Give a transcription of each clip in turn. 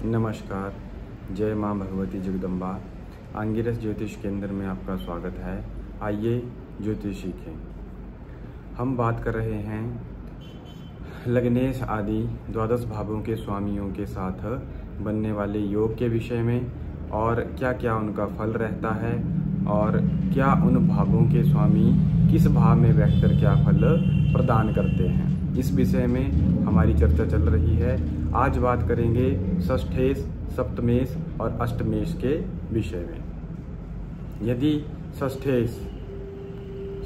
नमस्कार। जय माँ भगवती जगदम्बा। आंगिरस ज्योतिष केंद्र में आपका स्वागत है। आइए ज्योतिष सीखें। हम बात कर रहे हैं लग्नेश आदि द्वादश भावों के स्वामियों के साथ बनने वाले योग के विषय में और क्या क्या उनका फल रहता है और क्या उन भावों के स्वामी किस भाव में बैठकर क्या फल प्रदान करते हैं। इस विषय में हमारी चर्चा चल रही है। आज बात करेंगे षष्ठेश, सप्तमेश और अष्टमेश के विषय में। यदि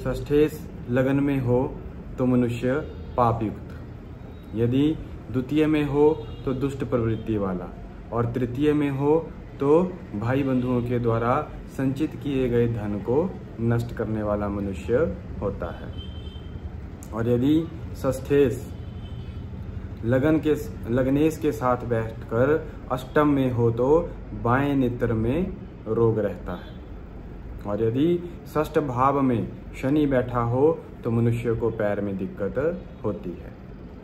षष्ठेश लगन में हो तो मनुष्य पापयुक्त, यदि द्वितीय में हो तो दुष्ट प्रवृत्ति वाला और तृतीय में हो तो भाई बंधुओं के द्वारा संचित किए गए धन को नष्ट करने वाला मनुष्य होता है। और यदि षष्ठेश लग्नेश के साथ बैठकर अष्टम में हो तो बाएं नेत्र में रोग रहता है। और यदि षष्ठ भाव में शनि बैठा हो तो मनुष्य को पैर में दिक्कत होती है।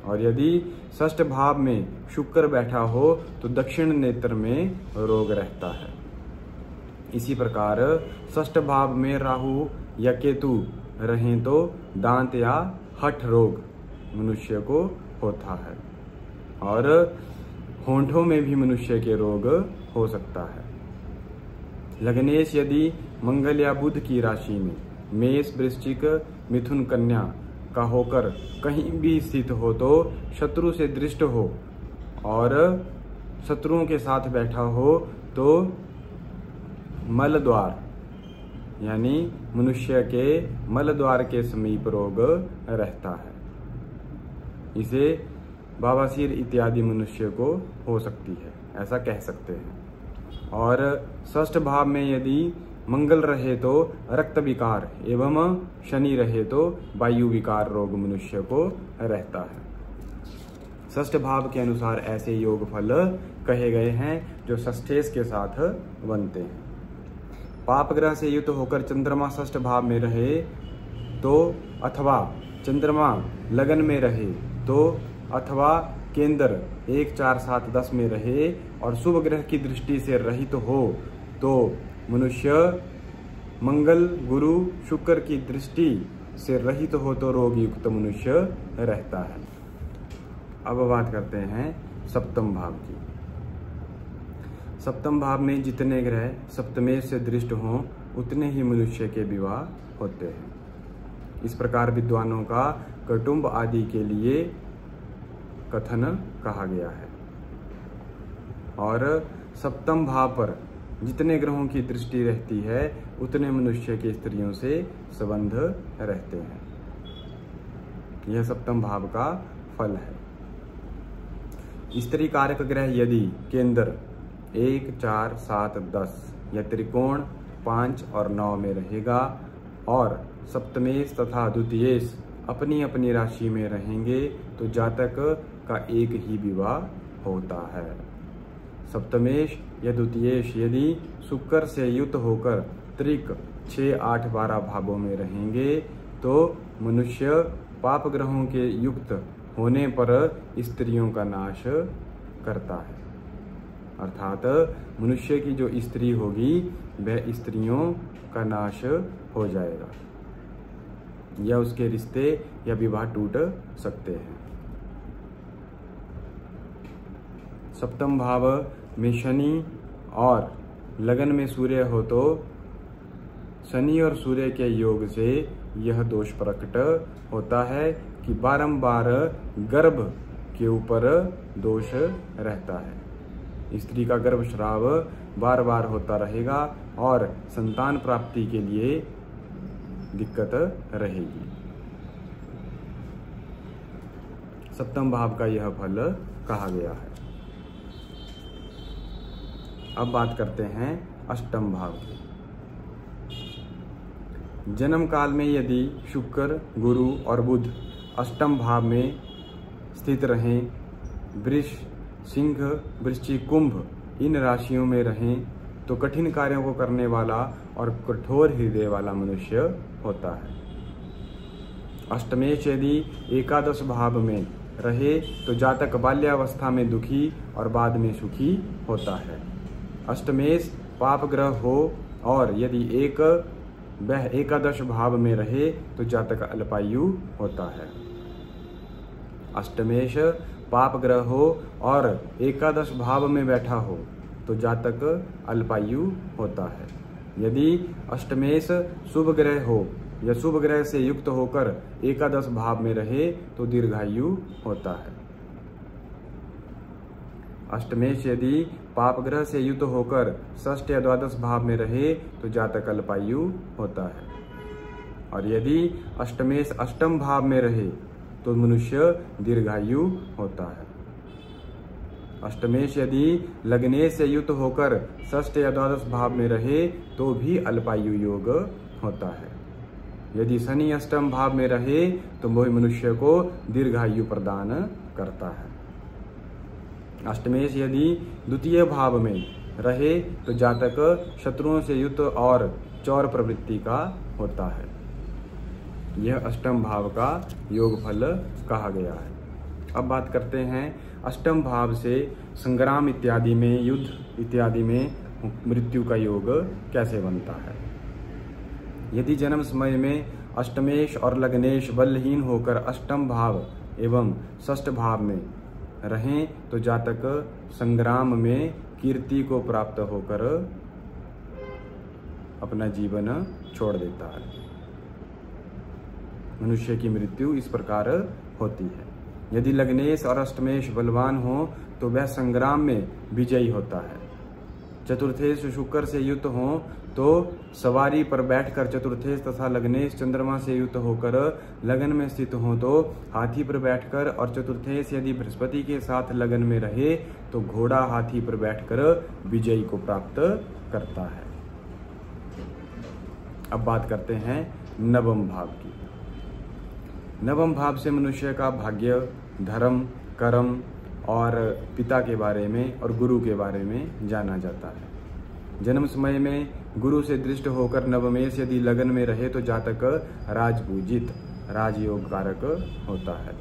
और यदि षष्ठ भाव में शुक्र बैठा हो तो दक्षिण नेत्र में रोग रहता है। इसी प्रकार षष्ठ भाव में राहु या केतु रहें तो दांत या हठ रोग मनुष्य को होता है और होंठों में भी मनुष्य के रोग हो सकता है। लग्नेश यदि मंगल या बुध की राशि में मेष, वृश्चिक, मिथुन, कन्या का होकर कहीं भी स्थित हो तो शत्रु से दृष्ट हो और शत्रुओं के साथ बैठा हो तो मल द्वार यानी मनुष्य के मल द्वार के समीप रोग रहता है। इसे बवासीर इत्यादि मनुष्य को हो सकती है, ऐसा कह सकते हैं। और षष्ठ भाव में यदि मंगल रहे तो रक्त विकार एवं शनि रहे तो वायु विकार रोग मनुष्य को रहता है। षष्ठ भाव के अनुसार ऐसे योग फल कहे गए हैं जो षष्ठेश के साथ बनते हैं। पाप ग्रह से युक्त होकर चंद्रमा षष्ठ भाव में रहे तो अथवा चंद्रमा लगन में रहे तो अथवा केंद्र 1, 4, 7, 10 में रहे और शुभ ग्रह की दृष्टि से रहित हो तो मनुष्य मंगल, गुरु, शुक्र की दृष्टि से रहित हो तो रोग युक्त मनुष्य रहता है। अब बात करते हैं सप्तम भाव की। सप्तम भाव में जितने ग्रह सप्तमेश से दृष्ट हों उतने ही मनुष्य के विवाह होते हैं। इस प्रकार विद्वानों का कुटुंब आदि के लिए कथन कहा गया है। और सप्तम भाव पर जितने ग्रहों की दृष्टि रहती है उतने मनुष्य के स्त्रियों से संबंध रहते हैं। यह सप्तम भाव का फल है। स्त्री कारक ग्रह यदि केंद्र 1, 4, 7, 10 या त्रिकोण 5 और 9 में रहेगा और सप्तमेश तथा द्वितीयेश अपनी अपनी राशि में रहेंगे तो जातक का एक ही विवाह होता है। सप्तमेश या द्वितीयेश यदि शुक्र से युक्त होकर त्रिक 6, 8, 12 भावों में रहेंगे तो मनुष्य पाप ग्रहों के युक्त होने पर स्त्रियों का नाश करता है। अर्थात मनुष्य की जो स्त्री होगी वह स्त्रियों का नाश हो जाएगा या उसके रिश्ते या विवाह टूट सकते हैं। सप्तम भाव में शनि और लगन में सूर्य हो तो शनि और सूर्य के योग से यह दोष प्रकट होता है कि बारंबार गर्भ के ऊपर दोष रहता है। स्त्री का गर्भस्राव बार बार होता रहेगा और संतान प्राप्ति के लिए दिक्कत रहेगी। सप्तम भाव का यह फल कहा गया है। अब बात करते हैं अष्टम भाव की। जन्म काल में यदि शुक्र, गुरु और बुध अष्टम भाव में स्थित रहें, वृष, सिंह, वृश्चिक, कुंभ इन राशियों में रहें तो कठिन कार्यों को करने वाला और कठोर हृदय वाला मनुष्य होता है। अष्टमेश यदि एकादश भाव में रहे तो जातक बाल्यावस्था में दुखी और बाद में सुखी होता है। अष्टमेश पाप ग्रह हो और यदि वह एकादश भाव में रहे तो जातक अल्पायु होता है। अष्टमेश पाप ग्रह हो और एकादश भाव में बैठा हो तो जातक अल्पायु होता है। यदि अष्टमेश शुभ ग्रह हो या शुभ ग्रह से युक्त होकर एकादश भाव में रहे तो दीर्घायु होता है। अष्टमेश यदि पाप ग्रह से युक्त होकर षष्ठ या द्वादश भाव में रहे तो जातक अल्पायु होता है। और यदि अष्टमेश अष्टम भाव में रहे तो मनुष्य दीर्घायु होता है। अष्टमेश यदि लग्नेश से युक्त होकर षष्ठ या द्वादश भाव में रहे तो भी अल्पायु योग होता है। यदि शनि अष्टम भाव में रहे तो वह मनुष्य को दीर्घायु प्रदान करता है। अष्टमेश यदि द्वितीय भाव में रहे तो जातक शत्रुओं से युक्त और चौर प्रवृत्ति का होता है। यह अष्टम भाव का योग फल कहा गया है। अब बात करते हैं अष्टम भाव से संग्राम इत्यादि में, युद्ध इत्यादि में मृत्यु का योग कैसे बनता है। यदि जन्म समय में अष्टमेश और लग्नेश बलहीन होकर अष्टम भाव एवं षष्ठ भाव में रहें तो जातक संग्राम में कीर्ति को प्राप्त होकर अपना जीवन छोड़ देता है। मनुष्य की मृत्यु इस प्रकार होती है। यदि लग्नेश और अष्टमेश बलवान हो तो वह संग्राम में विजयी होता है। चतुर्थेश शुक्र से युक्त हो तो सवारी पर बैठकर चतुर्थेश तथा लग्नेश चंद्रमा से युक्त होकर लगन में स्थित हो तो हाथी पर बैठकर, और चतुर्थेश यदि बृहस्पति के साथ लगन में रहे तो घोड़ा हाथी पर बैठकर विजयी को प्राप्त करता है। अब बात करते हैं नवम भाव की। नवम भाव से मनुष्य का भाग्य, धर्म, कर्म और पिता के बारे में और गुरु के बारे में जाना जाता है। जन्म समय में गुरु से दृष्ट होकर नवमेश यदि लगन में रहे तो जातक राजपूजित, राजयोग कारक होता है।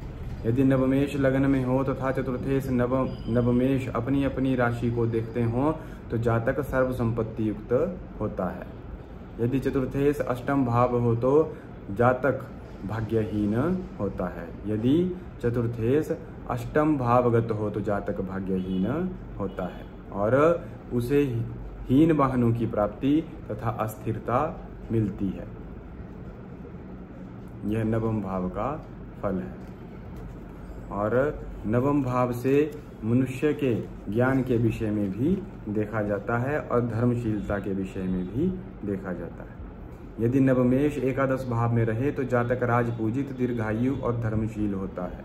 यदि नवमेश लगन में हो तथा चतुर्थेश नवमेश अपनी अपनी राशि को देखते हो तो जातक सर्व संपत्ति युक्त होता है। यदि चतुर्थेश अष्टम भाव हो तो जातक भाग्यहीन होता है। यदि चतुर्थेश अष्टम भावगत हो तो जातक भाग्यहीन होता है और उसे हीन वाहनों की प्राप्ति तथा अस्थिरता मिलती है। यह नवम भाव का फल है। और नवम भाव से मनुष्य के ज्ञान के विषय में भी देखा जाता है और धर्मशीलता के विषय में भी देखा जाता है। यदि नवमेश एकादश भाव में रहे तो जातक राजपूजित, दीर्घायु और धर्मशील होता है।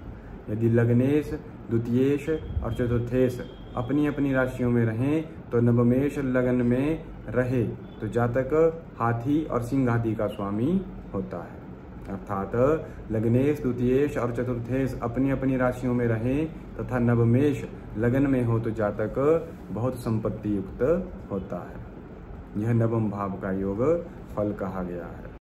यदि लग्नेश, द्वितीयेश और चतुर्थेश अपनी अपनी राशियों में रहें तो नवमेश लगन में रहे तो जातक हाथी और सिंह आदि का स्वामी होता है। अर्थात लग्नेश, द्वितीयेश और चतुर्थेश अपनी अपनी राशियों में रहें तथा नवमेश लगन में हो तो जातक बहुत संपत्ति युक्त होता है। यह नवम भाव का योग फल कहा गया है।